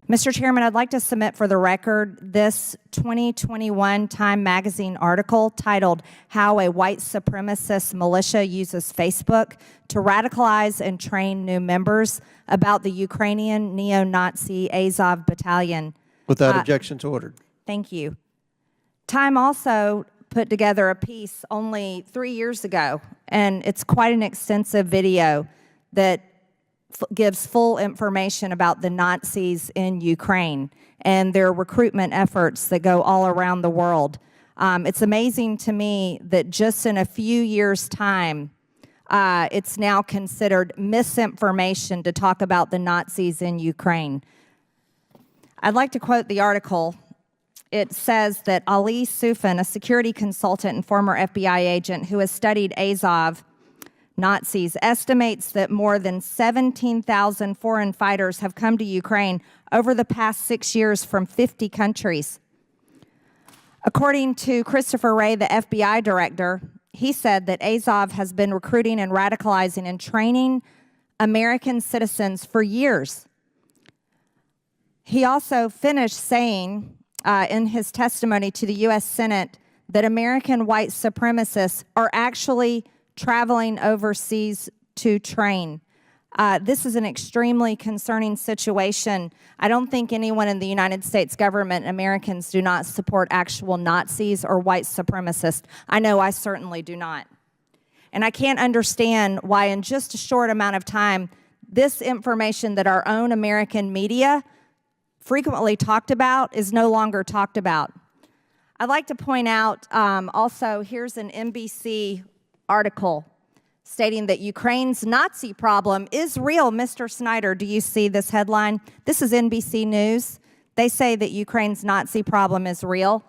Mr. Chairman, I'd like to submit for the record this 2021 Time magazine article titled How a White Supremacist Militia Uses Facebook to Radicalize and Train New Members about the Ukrainian neo-Nazi Azov Battalion. Without objections ordered. Thank you. Time also put together a piece only 3 years ago, and it's quite an extensive video that gives full information about the Nazis in Ukraine and their recruitment efforts that go all around the world. It's amazing to me that just in a few years' time, it's now considered misinformation to talk about the Nazis in Ukraine. I'd like to quote the article. It says that Ali Sufan, a security consultant and former FBI agent who has studied Azov Nazis, estimates that more than 17,000 foreign fighters have come to Ukraine over the past 6 years from 50 countries. According to Christopher Wray, the FBI director, he said that Azov has been recruiting and radicalizing and training American citizens for years. He also finished saying in his testimony to the U.S. Senate that American white supremacists are actually traveling overseas to train. This is an extremely concerning situation. I don't think anyone in the United States government, Americans, do not support actual Nazis or white supremacists. I know I certainly do not. And I can't understand why in just a short amount of time, this information that our own American media frequently talked about is no longer talked about. I'd like to point out also, here's an NBC article stating that Ukraine's Nazi problem is real. Mr. Snyder, do you see this headline? This is NBC News. They say that Ukraine's Nazi problem is real,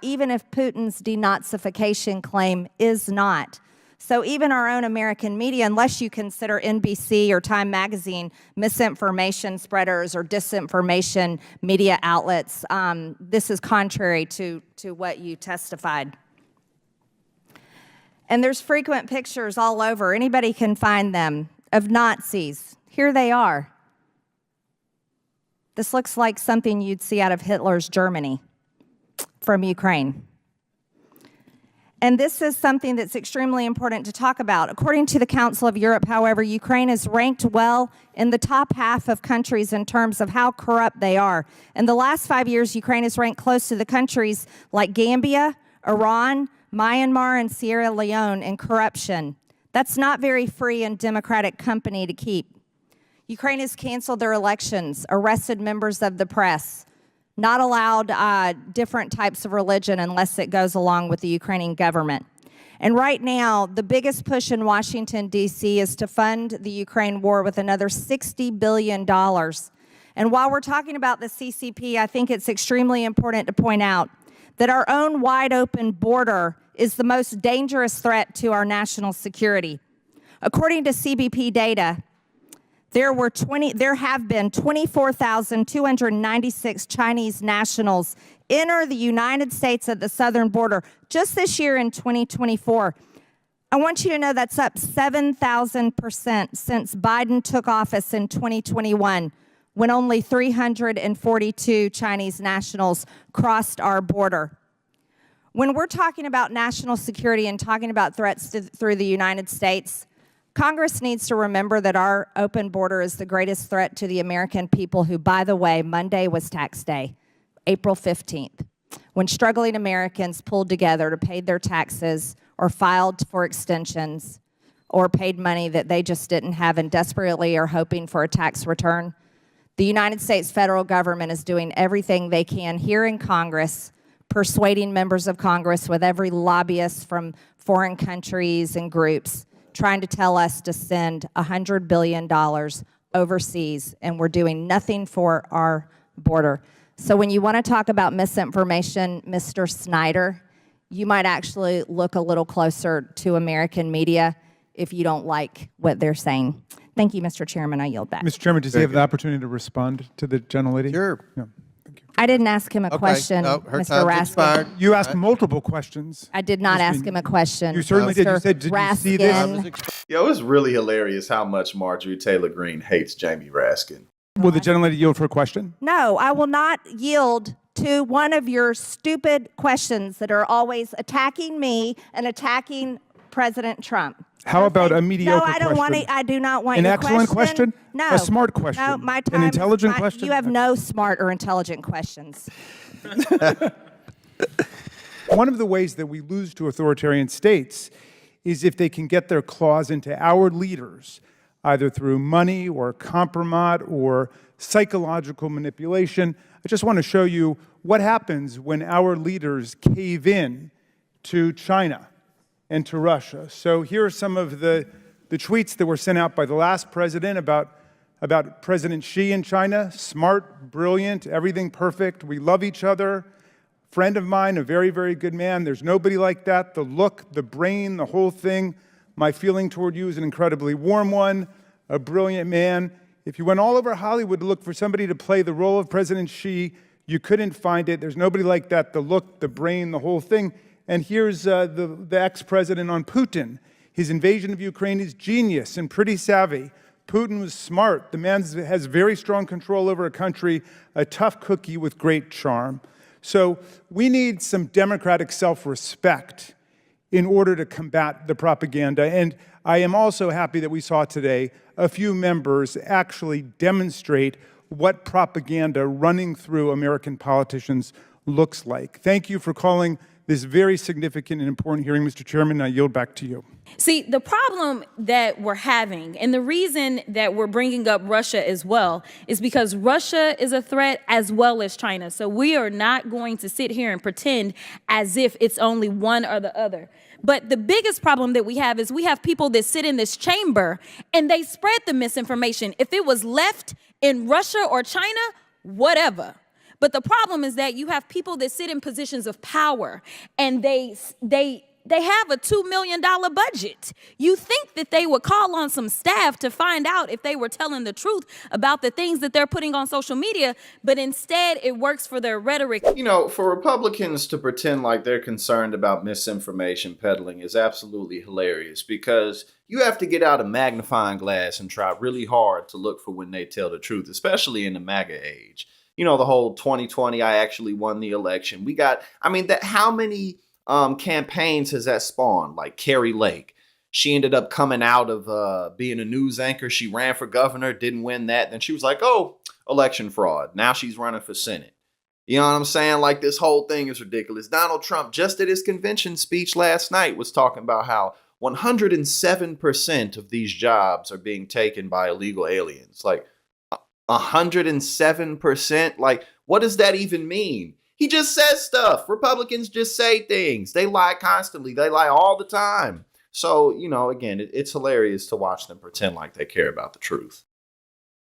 even if Putin's denazification claim is not. So even our own American media, unless you consider NBC or Time Magazine misinformation spreaders or disinformation media outlets, this is contrary to what you testified. And there's frequent pictures all over, anybody can find them, of Nazis. Here they are. This looks like something you'd see out of Hitler's Germany from Ukraine. And this is something that's extremely important to talk about. According to the Council of Europe, however, Ukraine is ranked well in the top half of countries in terms of how corrupt they are. In the last 5 years, Ukraine is ranked close to the countries like Gambia, Iran, Myanmar, and Sierra Leone in corruption. That's not very free and democratic company to keep. Ukraine has canceled their elections, arrested members of the press, not allowed different types of religion unless it goes along with the Ukrainian government. And right now, the biggest push in Washington, D.C. is to fund the Ukraine war with another $60 billion. And while we're talking about the CCP, I think it's extremely important to point out that our own wide open border is the most dangerous threat to our national security. According to CBP data, there have been 24,296 Chinese nationals enter the United States at the southern border just this year in 2024. I want you to know that's up 7,000% since Biden took office in 2021, when only 342 Chinese nationals crossed our border. When we're talking about national security and talking about threats through the United States, Congress needs to remember that our open border is the greatest threat to the American people who, by the way, Monday was tax day, April 15th, when struggling Americans pulled together to pay their taxes or filed for extensions or paid money that they just didn't have and desperately are hoping for a tax return. The United States federal government is doing everything they can here in Congress, persuading members of Congress with every lobbyist from foreign countries and groups, trying to tell us to send $100 billion overseas, and we're doing nothing for our border. So when you want to talk about misinformation, Mr. Snyder, you might actually look a little closer to American media if you don't like what they're saying. Thank you, Mr. Chairman. I yield back. Mr. Chairman, does he have the opportunity to respond to the gentlelady? Sure. Yeah. Thank you. I didn't ask him a question, No, her Mr. time's Raskin. expired. You asked multiple questions. I did not ask him a question. You certainly did. You said, did you see this? Raskin. Yo, it's really hilarious how much Marjorie Taylor Greene hates Jamie Raskin. Will the gentlelady yield for a question? No, I will not yield to one of your stupid questions that are always attacking me and attacking President Trump. How about a mediocre question? No, I don't want question? it. I do not want An your excellent question? No. A smart question? No, my time. An intelligent question? You have no smart or intelligent questions. One of the ways that we lose to authoritarian states is if they can get their claws into our leaders, either through money or compromise or psychological manipulation. I just want to show you what happens when our leaders cave in to China and to Russia. So here are some of the tweets that were sent out by the last president about President Xi in China. Smart, brilliant, everything perfect. We love each other. Friend of mine, a very, very good man. There's nobody like that. The look, the brain, the whole thing. My feeling toward you is an incredibly warm one, a brilliant man. If you went all over Hollywood to look for somebody to play the role of President Xi, you couldn't find it. There's nobody like that. The look, the brain, the whole thing. And here's the ex-president on Putin. His invasion of Ukraine is genius and pretty savvy. Putin was smart. The man has very strong control over a country, a tough cookie with great charm. So we need some democratic self-respect in order to combat the propaganda. And I am also happy that we saw today a few members actually demonstrate what propaganda running through American politicians looks like. Thank you for calling this very significant and important hearing, Mr. Chairman, and I yield back to you. See, the problem that we're having, and the reason that we're bringing up Russia as well, is because Russia is a threat as well as China. So we are not going to sit here and pretend as if it's only one or the other. But the biggest problem that we have is we have people that sit in this chamber and they spread the misinformation. If it was left in Russia or China, whatever. But the problem is that you have people that sit in positions of power and they have a $2 million budget. You think that they would call on some staff to find out if they were telling the truth about the things that they're putting on social media, but instead it works for their rhetoric. You know, for Republicans to pretend like they're concerned about misinformation peddling is absolutely hilarious, because you have to get out a magnifying glass and try really hard to look for when they tell the truth, especially in the MAGA age. You know, the whole 2020, I actually won the election. We got, I mean, how many campaigns has that spawned? Like Carrie Lake. She ended up coming out of being a news anchor. She ran for governor, didn't win that. Then she was like, oh, election fraud. Now she's running for Senate. You know what I'm saying? Like, this whole thing is ridiculous. Donald Trump, just at his convention speech last night, was talking about how 107% of these jobs are being taken by illegal aliens. Like, 107%? Like, what does that even mean? He just says stuff. Republicans just say things. They lie constantly. They lie all the time. So, you know, again, it's hilarious to watch them pretend like they care about the truth.